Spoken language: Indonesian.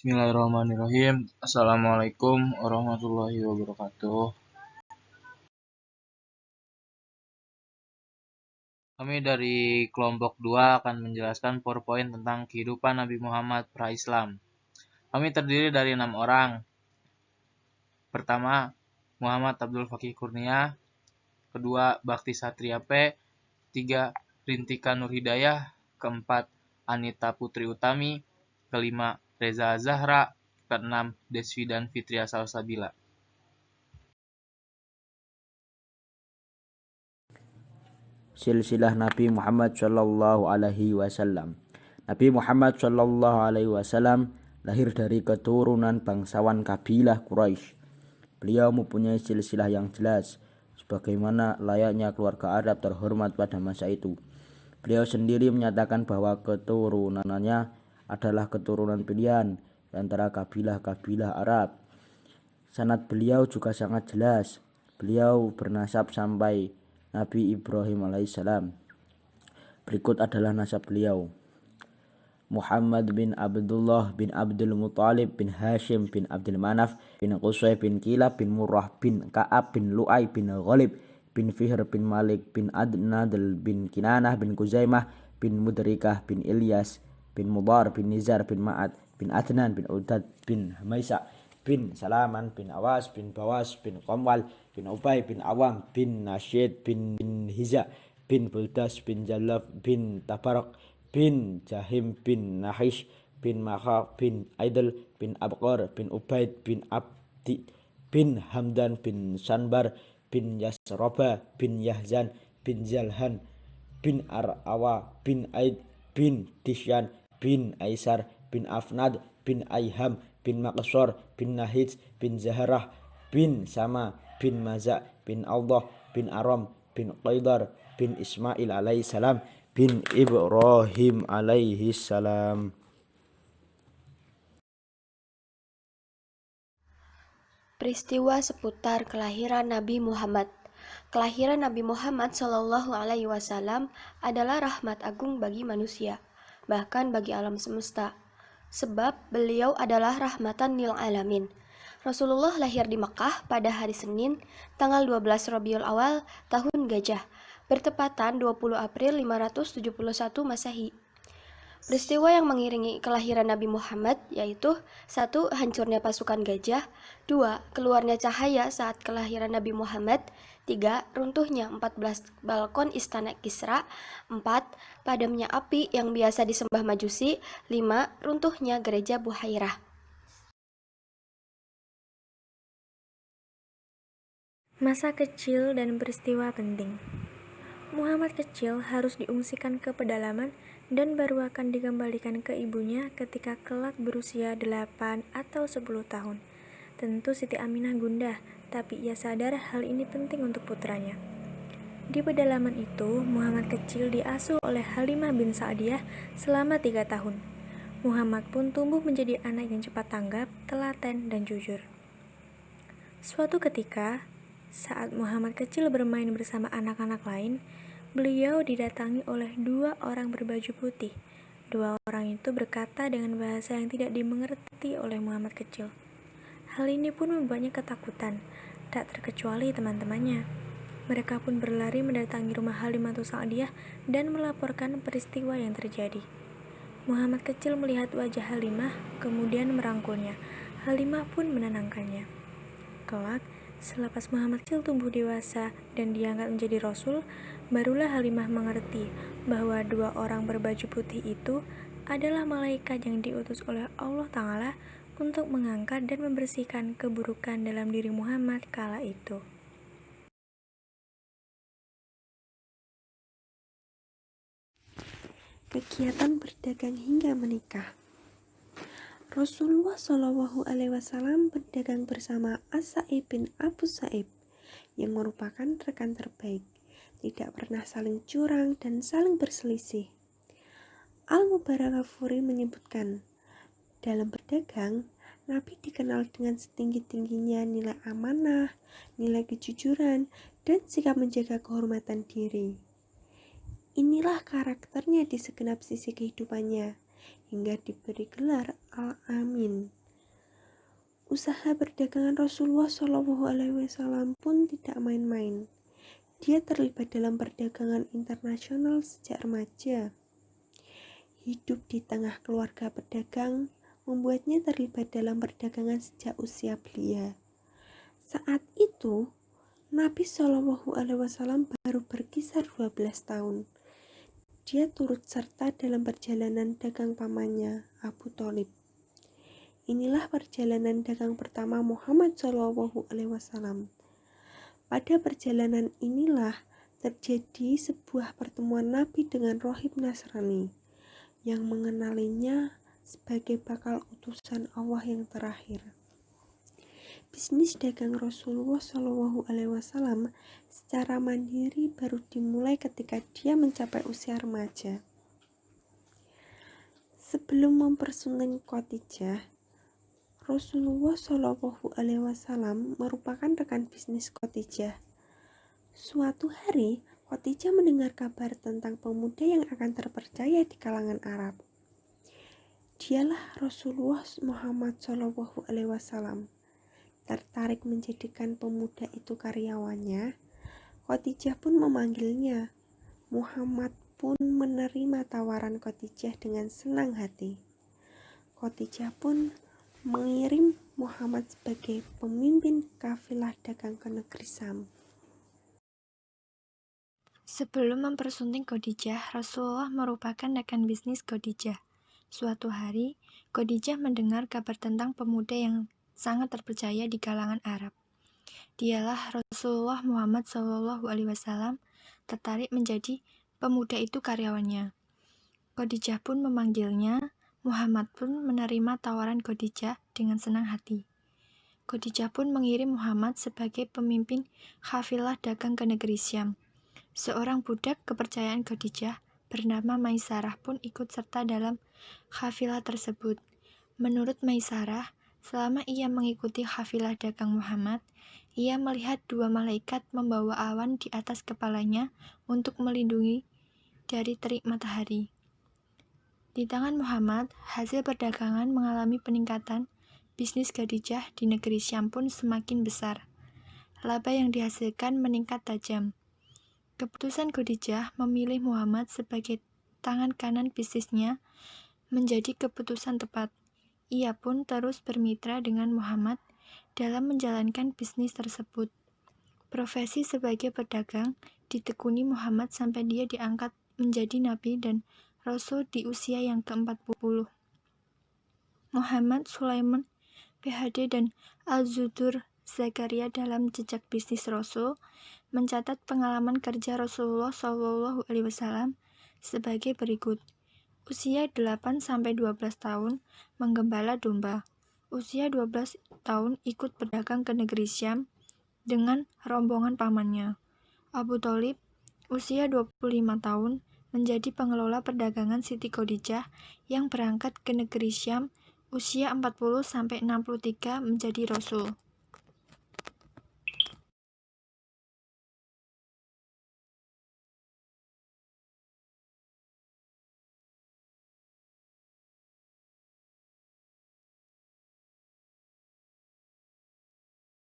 Bismillahirrahmanirrahim. Assalamualaikum warahmatullahi wabarakatuh. Kami dari kelompok 2 akan menjelaskan PowerPoint tentang kehidupan Nabi Muhammad pra-Islam. Kami terdiri dari 6 orang. Pertama, Muhammad Abdul Fakih Kurnia. Kedua, Bakti Satria P. 3, Rintika Nur Hidayah. Keempat, Anita Putri Utami. Kelima, Reza Zahra. Keenam, Desvidan Fitria Salsabila. Silsilah Nabi Muhammad Shallallahu Alaihi Wasallam. Nabi Muhammad Shallallahu Alaihi Wasallam lahir dari keturunan bangsawan kabilah Quraisy. Beliau mempunyai silsilah yang jelas, sebagaimana layaknya keluarga Arab terhormat pada masa itu. Beliau sendiri menyatakan bahwa keturunannya adalah keturunan pilihan di antara kabilah-kabilah Arab. Sanad beliau juga sangat jelas. Beliau bernasab sampai Nabi Ibrahim alaihissalam. Berikut adalah nasab beliau: Muhammad bin Abdullah bin Abdul Muttalib bin Hashim bin Abdul Manaf bin Qusay bin Kilab bin Murrah bin Ka'ab bin Lu'ay bin Ghalib bin Fihr bin Malik bin Adnadl bin Kinanah bin Kuzaimah bin Mudrikah bin Ilyas bin Mudar bin Nizar bin Ma'ad bin Adnan bin Udad bin Hamaisa bin Salaman bin Awas bin Bawas bin Qamwal bin Ubay bin Awam bin Nasyid bin Hiza bin Buldas bin Jalaf bin Tabarak bin Jahim bin Nahish bin Makha bin Aidil bin Abqar bin Ubaid bin Abdi bin Hamdan bin Sanbar bin Yasroba bin Yahzan bin Zalhan bin Arawa bin Aid bin Disyan bin Aisar bin Afnad bin Ayham bin Maqsor bin Nahid bin Zahrah bin Sama bin Maza bin Allah bin Aram bin Qaidar bin Ismail alaihissalam bin Ibrahim alaihissalam. Peristiwa seputar kelahiran Nabi Muhammad. Kelahiran Nabi Muhammad Shallallahu Alaihi Wasallam adalah rahmat agung bagi manusia, bahkan bagi alam semesta. Sebab beliau adalah rahmatan lil alamin. Rasulullah lahir di Makkah pada hari Senin, tanggal 12 Rabiul Awal tahun Gajah, bertepatan 20 April 571 Masehi. Peristiwa yang mengiringi kelahiran Nabi Muhammad yaitu 1. Hancurnya pasukan gajah, 2. Keluarnya cahaya saat kelahiran Nabi Muhammad, 3. Runtuhnya 14 balkon istana Kisra, 4. Padamnya api yang biasa disembah Majusi, 5. Runtuhnya gereja Buhairah. Masa kecil dan peristiwa penting. Muhammad kecil harus diungsikan ke pedalaman dan baru akan dikembalikan ke ibunya ketika kelak berusia 8 atau 10 tahun. Tentu Siti Aminah gundah, tapi ia sadar hal ini penting untuk putranya. Di pedalaman itu, Muhammad kecil diasuh oleh Halimah bin Sa'diyah selama 3 tahun. Muhammad pun tumbuh menjadi anak yang cepat tanggap, telaten, dan jujur. Suatu ketika, saat Muhammad kecil bermain bersama anak-anak lain, beliau didatangi oleh 2 orang berbaju putih. 2 orang itu berkata dengan bahasa yang tidak dimengerti oleh Muhammad kecil. Hal ini pun membuatnya ketakutan, tak terkecuali teman-temannya. Mereka pun berlari mendatangi rumah Halimah Sa'diyah dan melaporkan peristiwa yang terjadi. Muhammad kecil melihat wajah Halimah, kemudian merangkulnya. Halimah pun menenangkannya. Kelak, selepas Muhammad kecil tumbuh dewasa dan diangkat menjadi Rasul, barulah Halimah mengerti bahwa 2 orang berbaju putih itu adalah malaikat yang diutus oleh Allah Ta'ala untuk mengangkat dan membersihkan keburukan dalam diri Muhammad kala itu. Kegiatan berdagang hingga menikah. Rasulullah Shallallahu Alaihi Wasallam berdagang bersama As-Sa'ib bin Abu Sa'ib yang merupakan rekan terbaik, tidak pernah saling curang dan saling berselisih. Al-Mubarakafuri menyebutkan, dalam berdagang, Nabi dikenal dengan setinggi-tingginya nilai amanah, nilai kejujuran, dan sikap menjaga kehormatan diri. Inilah karakternya di segenap sisi kehidupannya, hingga diberi gelar Al-Amin. Usaha perdagangan Rasulullah SAW pun tidak main-main. Dia terlibat dalam perdagangan internasional sejak remaja. Hidup di tengah keluarga pedagang membuatnya terlibat dalam perdagangan sejak usia belia. Saat itu, Nabi SAW baru berkisar 12 tahun. Dia turut serta dalam perjalanan dagang pamannya, Abu Thalib. Inilah perjalanan dagang pertama Muhammad SAW. Pada perjalanan inilah terjadi sebuah pertemuan Nabi dengan rohib Nasrani yang mengenalinya sebagai bakal utusan Allah yang terakhir. Bisnis dagang Rasulullah SAW secara mandiri baru dimulai ketika dia mencapai usia remaja. Sebelum mempersunting Khadijah, Rasulullah SAW merupakan rekan bisnis Khadijah. Suatu hari, Khadijah mendengar kabar tentang pemuda yang akan terpercaya di kalangan Arab. Dialah Rasulullah Muhammad SAW. Tertarik menjadikan pemuda itu karyawannya, Khadijah pun memanggilnya. Muhammad pun menerima tawaran Khadijah dengan senang hati. Khadijah pun mengirim Muhammad sebagai pemimpin kafilah dagang ke negeri Sam. Sebelum mempersunting Khadijah, Rasulullah merupakan rekan bisnis Khadijah. Suatu hari, Khadijah mendengar kabar tentang pemuda yang sangat terpercaya di kalangan Arab. Dialah Rasulullah Muhammad SAW, tertarik menjadi pemuda itu karyawannya. Khadijah pun memanggilnya. Muhammad pun menerima tawaran Khadijah dengan senang hati. Khadijah pun mengirim Muhammad sebagai pemimpin kafilah dagang ke negeri Syam. Seorang budak kepercayaan Khadijah bernama Maisarah pun ikut serta dalam kafilah tersebut. Menurut Maisarah, selama ia mengikuti kafilah dagang Muhammad, ia melihat dua malaikat membawa awan di atas kepalanya untuk melindungi dari terik matahari. Di tangan Muhammad, hasil perdagangan mengalami peningkatan. Bisnis Khadijah di negeri Syam pun semakin besar. Laba yang dihasilkan meningkat tajam. Keputusan Khadijah memilih Muhammad sebagai tangan kanan bisnisnya menjadi keputusan tepat. Ia pun terus bermitra dengan Muhammad dalam menjalankan bisnis tersebut. Profesi sebagai pedagang ditekuni Muhammad sampai dia diangkat menjadi nabi dan Rasul di usia yang ke-40. Muhammad, Sulaiman, PhD, dan Al-Zudur Zakaria dalam jejak bisnis Rasul mencatat pengalaman kerja Rasulullah SAW sebagai berikut. Usia 8-12 tahun menggembala domba. Usia 12 tahun ikut berdagang ke negeri Syam dengan rombongan pamannya. Abu Thalib, usia 25 tahun, menjadi pengelola perdagangan Siti Khadijah yang berangkat ke negeri Syam. Usia 40-63 menjadi Rasul.